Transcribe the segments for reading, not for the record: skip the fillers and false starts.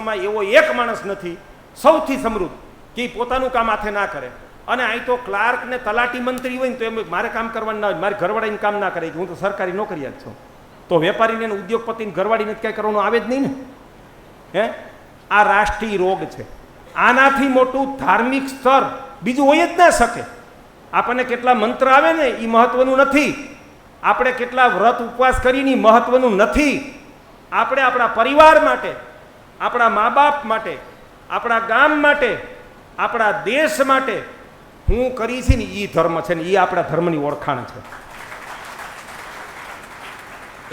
વિશ્વમાં એવો એક માણસ નથી સૌથી સમૃદ્ધ કે પોતાનું કામ હાથે ના કરે. અને અહીં તો ક્લાર્ક ને તલાટી મંત્રી હોય ને તો એમ મારે કામ કરવાનું ના હોય, મારે ઘરવાળાને કામ ના કરે, હું તો સરકારી નોકરિયાત છું. તો વેપારીને ઉદ્યોગપતિને ઘરવાળીને કાંઈ કરવાનું આવે જ નહીં ને. હે, આ રાષ્ટ્રીય રોગ છે. આનાથી મોટું ધાર્મિક સ્તર બીજું હોય જ ના શકે. આપણને કેટલા મંત્ર આવે ને એ મહત્વનું નથી, આપણે કેટલા વ્રત ઉપવાસ કરીને મહત્વનું નથી. આપણે આપણા પરિવાર માટે, આપણા મા બાપ માટે, આપણા ગામ માટે, આપણા દેશ માટે હું કરી છે ને એ ધર્મ છે ને એ આપણા ધર્મની ઓળખાણ છે.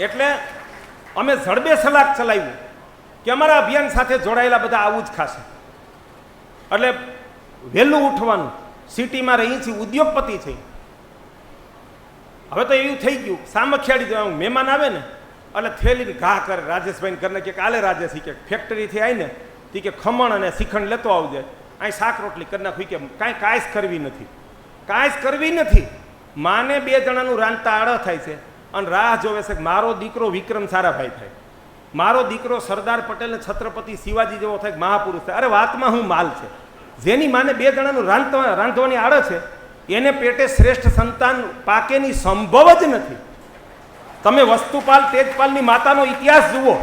એટલે અમે જડબે સલાક ચલાવ્યું કે અમારા અભિયાન સાથે જોડાયેલા બધા આવું જ ખાશે. એટલે વહેલું ઉઠવાનું, સિટીમાં રહી છીએ, ઉદ્યોગપતિ છે. હવે તો એવું થઈ ગયું, સામખિયાળી જવાનું મહેમાન આવે ને એટલે થેલીને ઘા કરે. રાજેશભાઈને કરીને કે કાલે રાજેશ કે ફેક્ટરીથી આવીને તે કે ખમણ અને શ્રીખંડ લેતો આવજે, અહીં શાક રોટલી કરી નાખવી કે કાંઈ જ કરવી નથી, કાંઈ જ કરવી નથી. માને 2 જણાનું રાંધતા આળો થાય છે અને રાહ જોવે છે કે મારો દીકરો વિક્રમ સારાભાઈ થાય, મારો દીકરો સરદાર પટેલ ને છત્રપતિ શિવાજી જેવો થાય, મહાપુરુષ થાય. અરે વાતમાં હું માલ છે. જેની માને 2 જણાનું રાંધવાની આળો છે એને પેટે શ્રેષ્ઠ સંતાન પાકેની સંભવ જ નથી. તમે વસ્તુપાલ તેજપાલની માતાનો ઇતિહાસ જુઓ.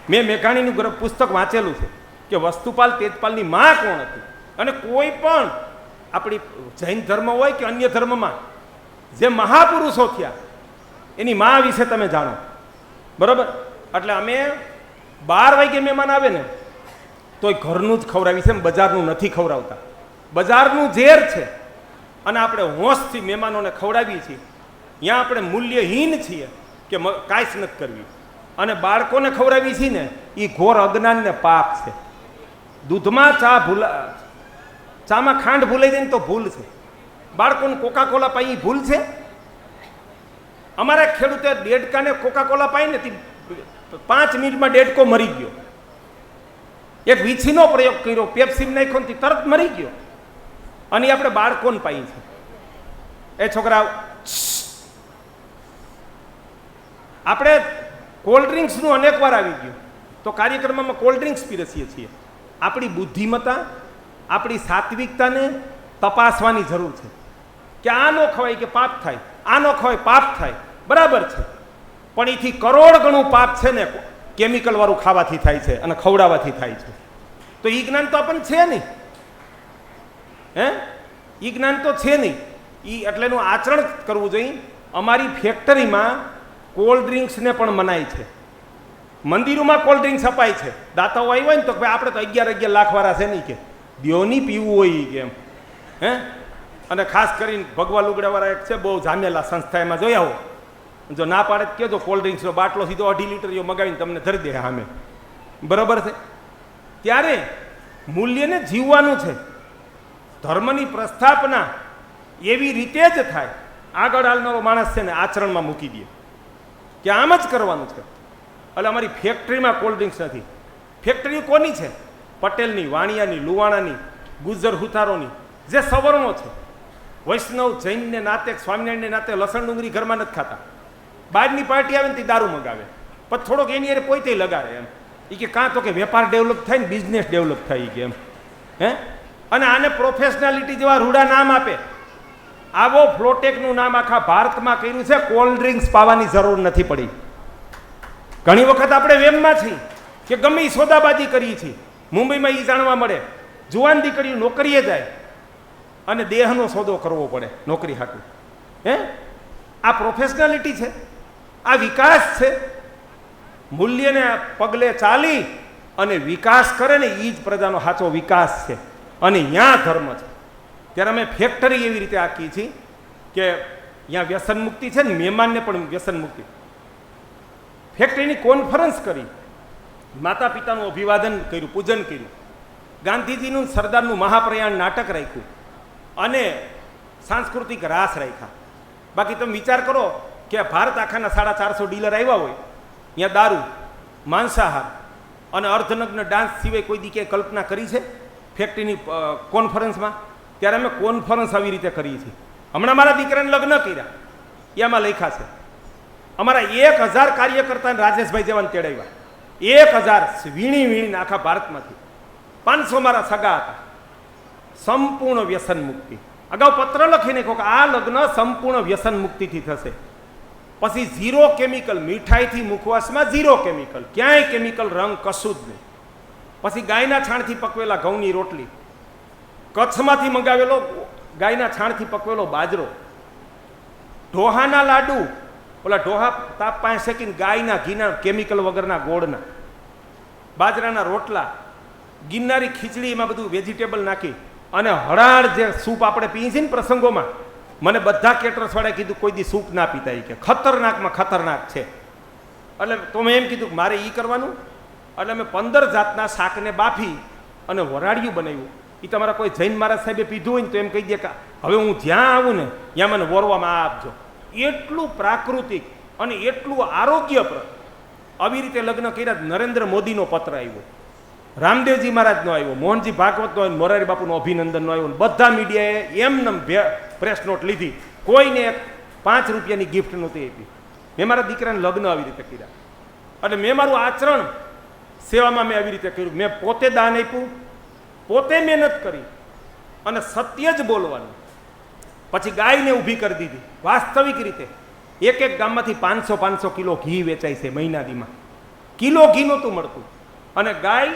મેં મેઘાણીનું પુસ્તક વાંચેલું છે કે વસ્તુપાલ તેજપાલની મા કોણ હતી. અને કોઈ પણ આપણી જૈન ધર્મ હોય કે અન્ય ધર્મમાં જે મહાપુરુષો થયા એની મા વિશે તમે જાણો, બરાબર. એટલે અમે 12 વાગે મહેમાન આવે ને તોય ઘરનું જ ખવડાવી છે, બજારનું નથી ખવડાવતા. બજારનું ઝેર છે અને આપણે હોંશથી મહેમાનોને ખવડાવીએ છીએ. ત્યાં આપણે મૂલ્યહીન છીએ કે કાંઈ જ નથી કરવી. અને બાળકોને ખવડાવી છીએ ને એ ઘોર અજ્ઞાન ને પાપ છે. દૂધમાં ચામાં ખાંડ ભૂલાઈ જાય ને તો ભૂલ છે. બાળકોને કોકા કોલા પાઈ ભૂલ છે. અમારા ખેડૂતે દેડકાને કોકા કોલા પાઈ ને 5 મિનિટમાં દેડકો મરી ગયો. એક વીછીનો પ્રયોગ કર્યો, પેપ્સીમ નાખ્યો ને તરત મરી ગયો. અને આપણે બાળકોને પાઈ છે. એ છોકરા, આપણે કોલ્ડ ડ્રિંક્સનું અનેક વાર આવી ગયું તો કાર્યક્રમમાં કોલ્ડ ડ્રિંક્સ પીરસીએ છીએ. આપણી બુદ્ધિમત્તા, આપણી સાત્વિકતાને તપાસવાની જરૂર છે કે આ ન ખવાય કે પાપ થાય, આ ન ખવાય પાપ થાય, બરાબર છે. પણ એથી કરોડ ગણું પાપ છે ને કેમિકલ વાળું ખાવાથી થાય છે અને ખવડાવવાથી થાય છે. તો એ જ્ઞાન તો આપણને છે નહીં. હે, એ જ્ઞાન તો છે નહીં. એટલે એનું આચરણ કરવું જોઈએ. અમારી ફેક્ટરીમાં કોલ્ડ ડ્રિંક્સને પણ મનાય છે. મંદિરોમાં કોલ્ડ ડ્રિંક્સ અપાય છે. દાતાઓ આવ્યા ને તો ભાઈ આપણે તો 11 લાખ વાળા છે નહીં કે દ્યોની પીવું હોય કે એમ. હે, અને ખાસ કરીને ભગવા લુગડાવાળા એક છે, બહુ જામેલા સંસ્થા, એમાં જોયા હો. જો ના પાડે તો કહેજો, કોલ્ડ ડ્રિંક્સનો બાટલો સીધો 2.5 લીટર મગાવીને તમને ધરી દે સામે, બરાબર છે. ત્યારે મૂલ્યને જીવવાનું છે. ધર્મની પ્રસ્થાપના એવી રીતે જ થાય. આગળ હાલનારો માણસ છે ને આચરણમાં મૂકી દે કે આમ જ કરવાનું છે. એટલે અમારી ફેક્ટરીમાં કોલ્ડ ડ્રિંક્સ નથી. ફેક્ટરી કોની છે? પટેલની, વાણિયાની, લુવાણાની, ગુજર હુતારોની, જે સવર્ણો છે. વૈષ્ણવ જૈનને નાતે, સ્વામિનારાયણને નાતે લસણ ડુંગળી ઘરમાં નથી ખાતા. બહારની પાર્ટી આવે ને તે દારૂ મંગાવે, પછી થોડોક એની અરે પોતે લગાડે એમ. એ કે કાં તો કે વેપાર ડેવલપ થાય ને બિઝનેસ ડેવલપ થાય કે એમ. હે, અને આને પ્રોફેશનાલિટી જેવા રૂડા નામ આપે. આવો ફ્લોટેકનું નામ આખા ભારતમાં કર્યું છે. કોલ્ડ ડ્રિંક્સ પાવાની જરૂર નથી પડી. ઘણી વખત આપણે વેમમાં છીએ કે ગમે એ સોદાબાજી કરીએ છીએ. મુંબઈમાં એ જાણવા મળે, જુવાન દીકરીઓ નોકરીએ જાય અને દેહનો સોદો કરવો પડે નોકરી હાટું. હે, આ પ્રોફેશનાલિટી છે? આ વિકાસ છે? મૂલ્યને પગલે ચાલી અને વિકાસ કરે ને એ જ પ્રજાનો સાચો વિકાસ છે. અને ત્યાં ધર્મ છે. ત્યારે અમે ફેક્ટરી એવી રીતે આખી છીએ કે ત્યાં વ્યસન મુક્તિ છે ને મહેમાનને પણ વ્યસન મુક્તિ. ફેક્ટરીની કોન્ફરન્સ કરી, માતા પિતાનું અભિવાદન કર્યું, પૂજન કર્યું, ગાંધીજીનું સરદારનું મહાપ્રયાણ નાટક રાખ્યું અને સાંસ્કૃતિક રાસ રાખ્યા. બાકી તમે વિચાર કરો કે ભારત આખાના 450 ડીલર આવ્યા હોય, ત્યાં દારૂ, માંસાહાર અને અર્ધનગ્ન ડાન્સ સિવાય કોઈ દી ક્યાંય કલ્પના કરી છે ફેક્ટરીની કોન્ફરન્સમાં? ત્યારે અમે કોન્ફરન્સ આવી રીતે કરીએ છીએ. હમણાં મારા દીકરાને લગ્ન કર્યા, એમાં લખ્યા છે અમારા 1000 કાર્યકર્તાને રાજેશભાઈ જેવાને તેડાવ્યા. 1000 વીણીને આખા ભારતમાંથી 500 મારા સગા હતા. સંપૂર્ણ વ્યસન મુક્તિ. અગાઉ પત્ર લખીને કહો કે આ લગ્ન સંપૂર્ણ વ્યસન મુક્તિથી થશે. પછી 0 કેમિકલ, મીઠાઈથી મુખવાસમાં 0 કેમિકલ, ક્યાંય કેમિકલ રંગ કશું જ નહીં. પછી ગાયના છાણથી પકવેલા ઘઉંની રોટલી, કચ્છમાંથી મંગાવેલો ગાયના છાણથી પકવેલો બાજરો, ઢોહાના લાડુ, ઓલા ઢોહા તાપ પાસે શેકીને ગાયના ઘીના કેમિકલ વગરના ગોળના, બાજરાના રોટલા, ગિરનારી ખીચડી, એમાં બધું વેજીટેબલ નાખી અને હળાળ જે સૂપ આપણે પીએ છીએ ને પ્રસંગોમાં, મને બધા કેટરસવાળાએ કીધું કોઈ દી સૂપ ના પીતા, એ કે ખતરનાકમાં ખતરનાક છે. એટલે તો મેં એમ કીધું કે મારે એ કરવાનું. એટલે મેં 15 જાતના શાકને બાફી અને વરાળિયું બનાવ્યું. એ તમારા કોઈ જૈન મહારાજ સાહેબે પીધું હોય ને તો એમ કહી દે કે હવે હું જ્યાં આવું ને ત્યાં મને વોરવામાં આપજો. એટલું પ્રાકૃતિક અને એટલું આરોગ્યપ્રદ. આવી રીતે લગ્ન કર્યા. નરેન્દ્ર મોદીનો પત્ર આવ્યો, રામદેવજી મહારાજનો આવ્યો, મોહનજી ભાગવતનો આવ્યો, મોરારી બાપુનો અભિનંદનનો આવ્યો. બધા મીડિયાએ એમને પ્રેસ નોટ લીધી. કોઈને 5 રૂપિયાની ગિફ્ટ નહોતી આપી. મેં મારા દીકરાને લગ્ન આવી રીતે કર્યા. એટલે મેં મારું આચરણ સેવામાં મેં આવી રીતે કર્યું. મેં પોતે દાન આપ્યું, પોતે મહેનત કરી અને સત્ય જ બોલવાનું. પછી ગાયને ઊભી કરી દીધી. વાસ્તવિક રીતે એક ગામમાંથી 500 કિલો ઘી વેચાય છે મહિનાદીમાં. કિલો ઘી નહોતું મળતું. અને ગાય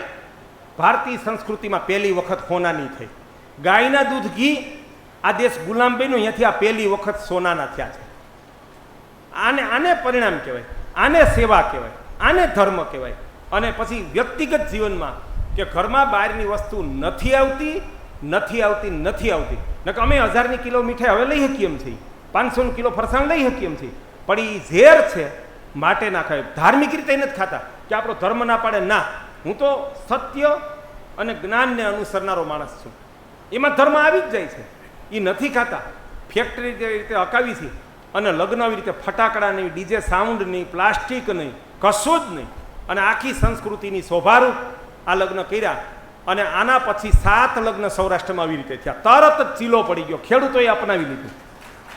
ભારતીય સંસ્કૃતિમાં પહેલી વખત સોનાની થઈ. ગાયના દૂધ ઘી આ દેશ ગુલામ બન્યો, અહીંયાથી આ પહેલી વખત સોનાના થયા છે. આને પરિણામ કહેવાય, આને સેવા કહેવાય, આને ધર્મ કહેવાય. અને પછી વ્યક્તિગત જીવનમાં કે ઘરમાં બહારની વસ્તુ નથી આવતી. નકે અમે 1000ની કિલો મીઠાઈ હવે લઈ શકીએ એમ છીએ, 500 કિલો ફરસાણ લઈ શકીએ એમ છીએ, પણ એ ઝેર છે માટે ના ખાય. ધાર્મિક રીતે નથી ખાતા કે આપણો ધર્મ ના પાડે, ના. હું તો સત્ય અને જ્ઞાનને અનુસરનારો માણસ છું. એમાં ધર્મ આવી જ જાય છે. એ નથી ખાતા. ફેક્ટરી રીતે હકાવી છે. અને લગ્ન આવી રીતે ફટાકડા નહીં, ડીજે સાઉન્ડ નહીં, પ્લાસ્ટિક નહીં, કશું જ નહીં. અને આખી સંસ્કૃતિની શોભારૂપ આ લગ્ન કર્યા. અને આના પછી 7 લગ્ન સૌરાષ્ટ્રમાં આવી રીતે થયા. તરત જ ચીલો પડી ગયો. ખેડૂતોએ અપનાવી લીધું.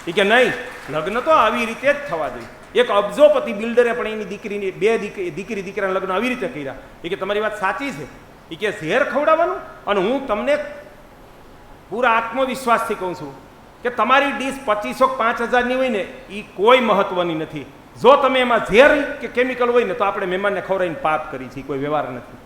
એ કે નહીં, લગ્ન તો આવી રીતે જ થવા જોઈએ. એક અબજોપતિ બિલ્ડરે પણ એની દીકરીની 2 દીકરાના લગ્ન આવી રીતે કર્યા. એ કે તમારી વાત સાચી છે. એ કે ઝેર ખવડાવવાનું. અને હું તમને પૂરા આત્મવિશ્વાસથી કહું છું કે તમારી ડીશ 2500-5000ની હોય ને એ કોઈ મહત્વની નથી. જો તમે એમાં ઝેર કે કેમિકલ હોય ને તો આપણે મહેમાનને ખવડાવીને પાપ કરી છીએ, કોઈ વ્યવહાર નથી.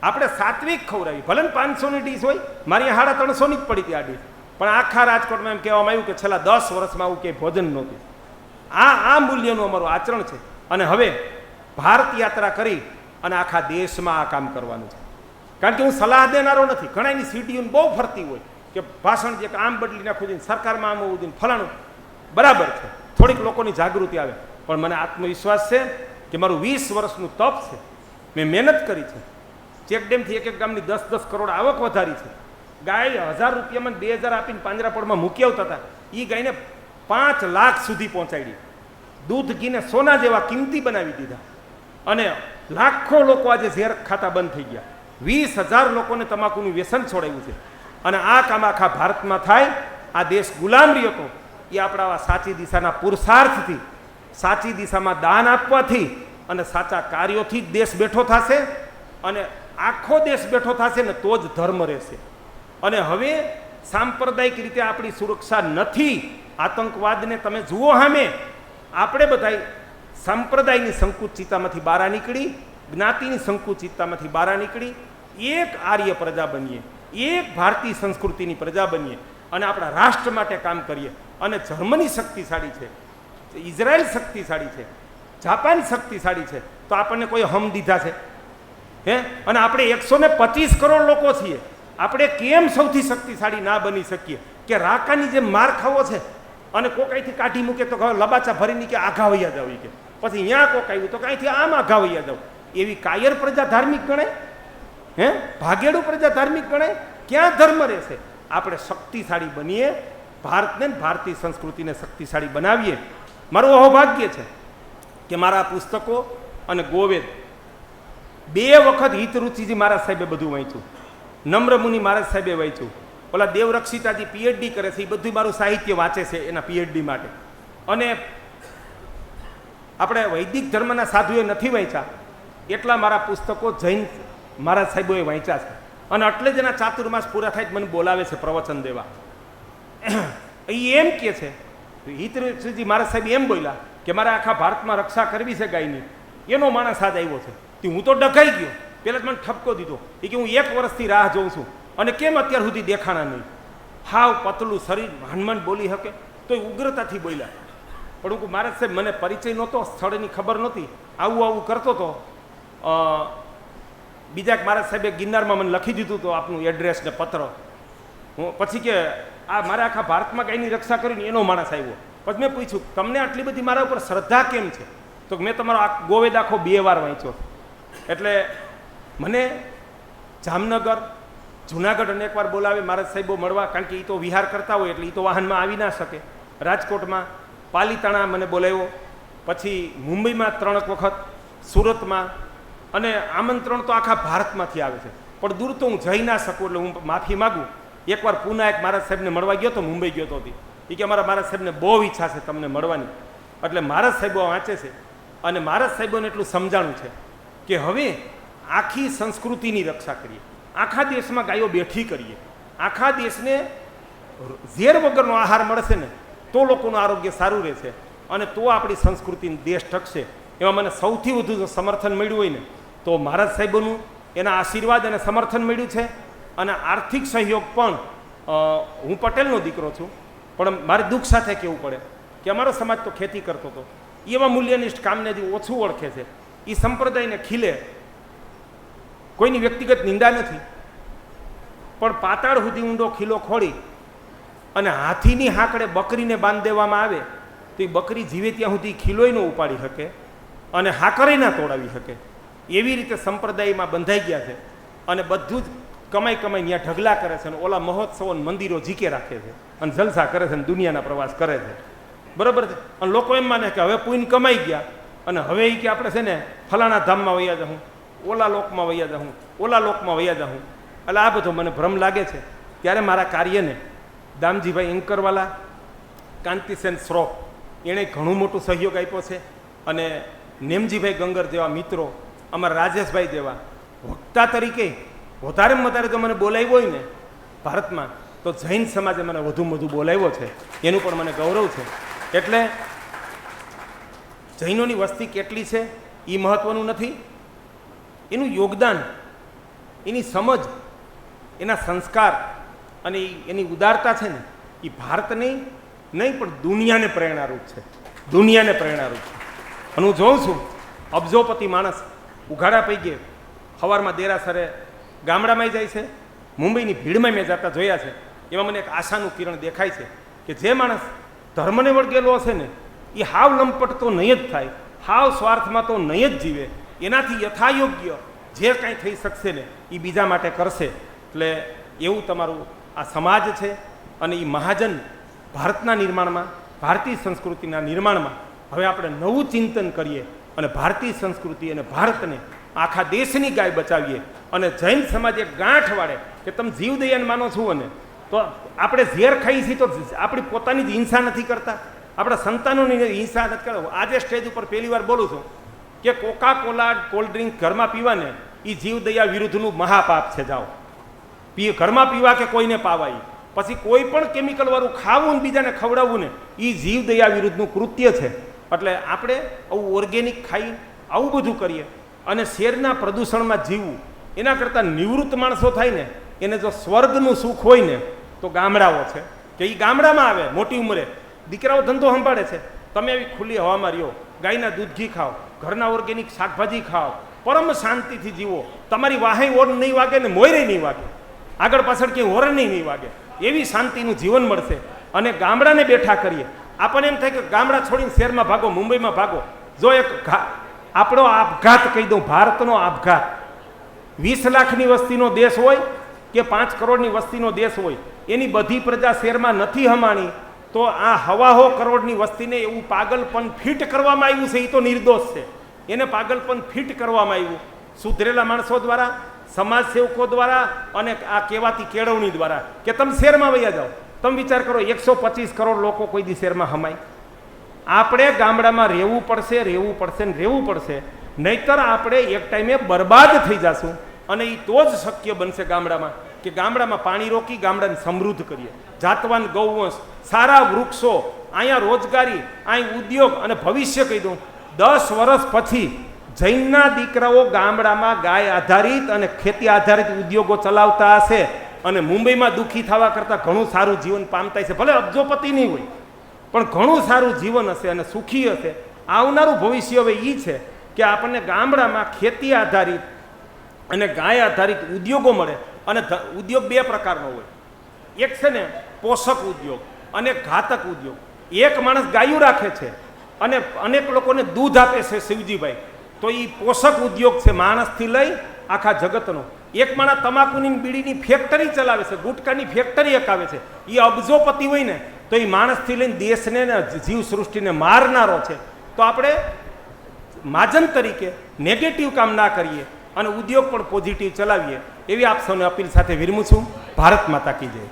આપણે સાત્વિક ખવડાવી. ભલે 500ની ડીશ હોય, મારી 350ની જ પડી હતી આ ડીશ. પણ આખા રાજકોટમાં એમ કહેવામાં આવ્યું કે છેલ્લા 10 વર્ષમાં આવું કંઈ ભોજન નહોતું. આ મૂલ્યનું અમારું આચરણ છે. અને હવે ભારત યાત્રા કરી અને આખા દેશમાં આ કામ કરવાનું છે. કારણ કે હું સલાહ દેનારો નથી. ઘણાની સીડીઓને બહુ ફરતી હોય કે ભાષણ જે આમ બદલી નાખવું જોઈએ, સરકારમાં આમ હોવું જોઈએ, ફલાણું. બરાબર છે, થોડીક લોકોની જાગૃતિ આવે. પણ મને આત્મવિશ્વાસ છે કે મારું 20 વર્ષનું તપ છે. મેં મહેનત કરી છે. ચેકડેમથી એક ગામની 10-10 કરોડ આવક વધારી છે. ગાય 1000 રૂપિયામાં 2000 આપીને પાંજરાપોળમાં મૂકી આવતા હતા. એ ગાયને 5 લાખ સુધી પહોંચાડી. દૂધ ઘીને સોના જેવા કિંમતી બનાવી દીધા. અને લાખો લોકો આજે ઝેર ખાતા બંધ થઈ ગયા. 20,000 લોકોને તમાકુનું વ્યસન છોડાવ્યું છે. અને આ કામ આખા ભારતમાં થાય. આ દેશ ગુલામ રહ્યો હતો એ આપણા સાચી દિશાના પુરુષાર્થથી, સાચી દિશામાં દાન આપવાથી અને સાચા કાર્યોથી જ દેશ બેઠો થશે. અને આખો દેશ બેઠો થશે ને તો જ ધર્મ રહેશે. અને હવે સાંપ્રદાયિક રીતે આપણી સુરક્ષા નથી. આતંકવાદને તમે જુઓ સામે. આપણે બધા સંપ્રદાયની સંકુચિતતામાંથી બહાર નીકળી, જ્ઞાતિની સંકુચિતતામાંથી બહાર નીકળી એક આર્ય પ્રજા બનીએ, એક ભારતીય સંસ્કૃતિની પ્રજા બનીએ અને આપણા રાષ્ટ્ર માટે કામ કરીએ. અને જર્મની શક્તિશાળી છે, ઇઝરાયલ શક્તિશાળી છે, જાપાન શક્તિશાળી છે, તો આપણને કોઈ હમ દીધા છે હે? અને આપણે 125 કરોડ લોકો છીએ. આપણે કેમ સૌથી શક્તિશાળી ના બની શકીએ? કે રાકાની જેમ માર ખાવો છે અને કોકાઈથી કાઢી મૂકે તો લબાચા ભરીને કે આઘા વૈયા જાવ, કે પછી અહીંયા કોક આવ્યું તો કાંઈથી આમ આઘા વૈયા જાવ. એવી કાયર પ્રજા ધાર્મિક ગણાય? હે? ભાગેડું પ્રજા ધાર્મિક ગણાય? ક્યાં ધર્મ રહેશે? આપણે શક્તિશાળી બનીએ, ભારતને, ભારતીય સંસ્કૃતિને શક્તિશાળી બનાવીએ. મારું અહોભાગ્ય છે કે મારા પુસ્તકો અને ગોવેદ 2 વખત હિતરુચિજી મહારાજ સાહેબે બધું વાંચ્યું, નમ્રમુનિ મહારાજ સાહેબે વાંચ્યું, ઓલા દેવરક્ષિતાજી પીએચડી કરે છે એ બધું મારું સાહિત્ય વાંચે છે એના પીએચડી માટે. અને આપણે વૈદિક ધર્મના સાધુએ નથી વાંચ્યા એટલા મારા પુસ્તકો જૈન મહારાજ સાહેબોએ વાંચ્યા છે. અને એટલે જ એના ચાતુર્માસ પૂરા થાય મને બોલાવે છે પ્રવચન દેવા. એ એમ કહે છે, હિતશ્રીજી મહારાજ સાહેબ એમ બોલ્યા કે મારે આખા ભારતમાં રક્ષા કરવી છે ગાયની, એનો માણસ આજ આવ્યો છે. તે હું તો ડઘાઈ ગયો, પહેલાં જ મને ઠપકો દીધો એ કે હું 1 વર્ષથી રાહ જોઉં છું અને કેમ અત્યાર સુધી દેખાણા નહીં. હાવ પતલું શરીર, હનુમાન બોલી શકે તો એ ઉગ્રતાથી બોલ્યા. પણ હું મહારાજ સાહેબ મને પરિચય નહોતો, સ્થળની ખબર નહોતી, આવું કરતો હતો. બીજા મહારાજ સાહેબે ગિરનારમાં મને લખી દીધું તો આપનું એડ્રેસ ને પત્ર. હું પછી કે આ મારે આખા ભારતમાં ગાયની રક્ષા કરીને એનો માણસ આવ્યો. પછી મેં પૂછ્યું તમને આટલી બધી મારા ઉપર શ્રદ્ધા કેમ છે? તો મેં તમારો આ ગોવેદ આખો 2 વાર વાંચ્યો. એટલે મને જામનગર, જુનાગઢ અનેક વાર બોલાવે મહારાજ સાહેબો મળવા, કારણ કે એ તો વિહાર કરતા હોય એટલે એ તો વાહનમાં આવી ના શકે. રાજકોટમાં, પાલીતાણા મને બોલાવ્યો, પછી મુંબઈમાં 3 વખત, સુરતમાં, અને આમંત્રણ તો આખા ભારતમાંથી આવે છે. પણ દૂર તો હું જઈ ના શકું એટલે હું માફી માગું. એકવાર પુના એક મહારાજ સાહેબને મળવા ગયો તો, મુંબઈ ગયો તો એ કે અમારા મહારાજ સાહેબને બહુ ઈચ્છા છે તમને મળવાની. એટલે મહારાજ સાહેબો વાંચે છે અને મહારાજ સાહેબોને એટલું સમજાણું છે કે હવે આખી સંસ્કૃતિની રક્ષા કરીએ, આખા દેશમાં ગાયો બેઠી કરીએ, આખા દેશને ઝેર વગરનો આહાર મળશે ને તો લોકોનું આરોગ્ય સારું રહેશે અને તો આપણી સંસ્કૃતિનો દેશ ટકશે. એમાં મને સૌથી વધુ જો સમર્થન મળ્યું હોય ને તો મહારાજ સાહેબોનું, એના આશીર્વાદ અને સમર્થન મળ્યું છે. અને આર્થિક સહયોગ પણ, હું પટેલનો દીકરો છું પણ મારે દુઃખ સાથે કહેવું પડે કે અમારો સમાજ તો ખેતી કરતો હતો, એવા મૂલ્યનિષ્ઠ કામને જે ઓછું ઓળખે છે એ સંપ્રદાયને ખીલે. કોઈની વ્યક્તિગત નિંદા નથી, પણ પાતાળ સુધી ઊંડો ખીલો ખોડી અને હાથીની હાંકડે બકરીને બાંધ દેવામાં આવે તો એ બકરી જીવે ત્યાં સુધી ખીલોય ન ઉપાડી શકે અને હાકરે ના તોડાવી શકે. એવી રીતે સંપ્રદાયમાં બંધાઈ ગયા છે અને બધું જ કમાઈ ત્યાં ઢગલા કરે છે અને ઓલા મહોત્સવો મંદિરો જીકે રાખે છે અને જલસા કરે છે અને દુનિયાના પ્રવાસ કરે છે. બરાબર છે. અને લોકો એમ માને કે હવે પુણ્ય કમાઈ ગયા અને હવે એ કે આપણે છે ને ફલાણા ધામમાં વૈયા જાઉં, ઓલા લોકમાં વૈયા જાઉં, ઓલા લોકમાં વૈયા જાઉં. એટલે આ બધો મને ભ્રમ લાગે છે. ત્યારે મારા કાર્યને દામજીભાઈ એન્કરવાલા, કાંતિસેન શ્રોફ એણે ઘણું મોટું સહયોગ આપ્યો છે. અને નેમજીભાઈ ગંગર જેવા મિત્રો, અમારા રાજેશભાઈ જેવા વક્તા તરીકે વધારેમાં વધારે જો મને બોલાવ્યો હોય ને ભારતમાં તો જૈન સમાજે મને વધુમાં વધુ બોલાવ્યો છે, એનું પણ મને ગૌરવ છે. એટલે જૈનોની વસ્તી કેટલી છે એ મહત્વનું નથી, એનું યોગદાન, એની સમજ, એના સંસ્કાર અને એની ઉદારતા છે ને એ ભારતને નહીં પણ દુનિયાને પ્રેરણારૂપ છે, દુનિયાને પ્રેરણારૂપ છે. અને હું જોઉં છું અબજોપતિ માણસ ઉઘાડા પૈકી સવારમાં દેરાસરે ગામડામાં જાય છે, મુંબઈની ભીડમાં મેં જતા જોયા છે. એમાં મને એક આશાનું કિરણ દેખાય છે કે જે માણસ ધર્મને વળગેલો હશે ને એ હાવ લંપટ તો નહીં જ થાય, હાવ સ્વાર્થમાં તો નહીં જ જીવે, એનાથી યથાયોગ્ય જે કાંઈ થઈ શકશે ને એ બીજા માટે કરશે. એટલે એવું તમારું આ સમાજ છે અને એ મહાજન ભારતના નિર્માણમાં, ભારતીય સંસ્કૃતિના નિર્માણમાં હવે આપણે નવું ચિંતન કરીએ અને ભારતીય સંસ્કૃતિ અને ભારતને આખા દેશની ગાય બચાવીએ. અને જૈન સમાજ એક ગાંઠ વાળે કે તમે જીવદયાને માનો છો અને તો આપણે ઝેર ખાઈએ છીએ તો આપણી પોતાની જ હિંસા નથી કરતા, આપણા સંતાનોની હિંસા નથી કરતા. આજે સ્ટેજ ઉપર પહેલી વાર બોલું છું કે કોકા કોલા કોલ્ડ ડ્રિંક ઘરમાં પીવાને એ જીવદયા વિરુદ્ધનું મહાપાપ છે. જાઓ ઘરમાં પીવા કે કોઈને પાવાય, પછી કોઈ પણ કેમિકલ વાળું ખાવું ને બીજાને ખવડાવવું ને એ જીવદયા વિરુદ્ધનું કૃત્ય છે. એટલે આપણે આવું ઓર્ગેનિક ખાઈ આવું બધું કરીએ અને શહેરના પ્રદૂષણમાં જીવવું એના કરતાં નિવૃત્ત માણસો થાય ને એને જો સ્વર્ગનું સુખ હોય ને તો ગામડાઓ છે કે એ ગામડામાં આવે, મોટી ઉંમરે દીકરાઓ ધંધો સંભાળે છે. તમે એવી ખુલ્લી હવામાં રહ્યો, ગાયના દૂધ ઘી ખાઓ, ઘરના ઓર્ગેનિક શાકભાજી ખાઓ, પરમ શાંતિથી જીવો. તમારી વાહે ઓર નહીં વાગે ને મોયરે નહીં વાગે, આગળ પાછળ ક્યાંય હોરન નહીં વાગે, એવી શાંતિનું જીવન મળશે. અને ગામડાને બેઠા કરીએ. આપણને એમ થાય કે ગામડા છોડીને શહેરમાં ભાગો, મુંબઈમાં ભાગો. જો એક આપણો આપઘાત કહી દઉં, ભારતનો આપઘાત, 20 લાખની વસ્તીનો દેશ હોય કે 5 કરોડની વસ્તીનો દેશ હોય, એની બધી પ્રજા શહેરમાં નથી હમાણી તો આ 1.25 કરોડની વસ્તીને એવું પાગલપન ફિટ કરવામાં આવ્યું છે. એ તો નિર્દોષ છે, એને પાગલપન ફિટ કરવામાં આવ્યું સુધરેલા માણસો દ્વારા, સમાજ સેવકો દ્વારા અને આ કહેવાતી કેળવણી દ્વારા કે તમે શહેરમાં વયા જાઓ. તમે વિચાર કરો 125 કરોડ લોકો કોઈ દી શહેરમાં હમાય. આપણે ગામડામાં રહેવું પડશે, રહેવું પડશે ને રહેવું પડશે. નહીતર આપણે એક ટાઈમે બરબાદ થઈ જશું. અને એ તો જ શક્ય બનશે ગામડામાં કે ગામડામાં પાણી રોકી ગામડાને સમૃદ્ધ કરીએ. જાતવાન ગૌવંશ, સારા વૃક્ષો, અહીંયા રોજગારી, અહીં ઉદ્યોગ અને ભવિષ્ય કહી દઉં 10 વર્ષ પછી જૈનના દીકરાઓ ગામડામાં ગાય આધારિત અને ખેતી આધારિત ઉદ્યોગો ચલાવતા હશે અને મુંબઈમાં દુઃખી થવા કરતાં ઘણું સારું જીવન પામતા હશે. ભલે અબજોપતિ નહીં હોય પણ ઘણું સારું જીવન હશે અને સુખી હશે. આવનારું ભવિષ્ય હવે એ છે કે આપણને ગામડામાં ખેતી આધારિત અને ગાય આધારિત ઉદ્યોગો મળે. અને ઉદ્યોગ બે પ્રકારનો હોય. એક છે ને પોષક ઉદ્યોગ અને ઘાતક ઉદ્યોગ. એક માણસ ગાયું રાખે છે અને અનેક લોકોને દૂધ આપે છે શિવજીભાઈ, તો એ પોષક ઉદ્યોગ છે માણસથી લઈ આખા જગતનો. એક માણસ તમાકુની બીડીની ફેક્ટરી ચલાવે છે, ગુટકાની ફેક્ટરી અકાવે છે, એ અબજોપતિ હોય ને તો એ માણસથી લઈને દેશને ને જીવ સૃષ્ટિને મારનારો છે. તો આપણે માજન તરીકે નેગેટિવ કામ ના કરીએ અને ઉદ્યોગ પણ પોઝિટિવ ચલાવીએ એવી આપ સૌને અપીલ સાથે વિરમું છું. ભારત માતા કી જય.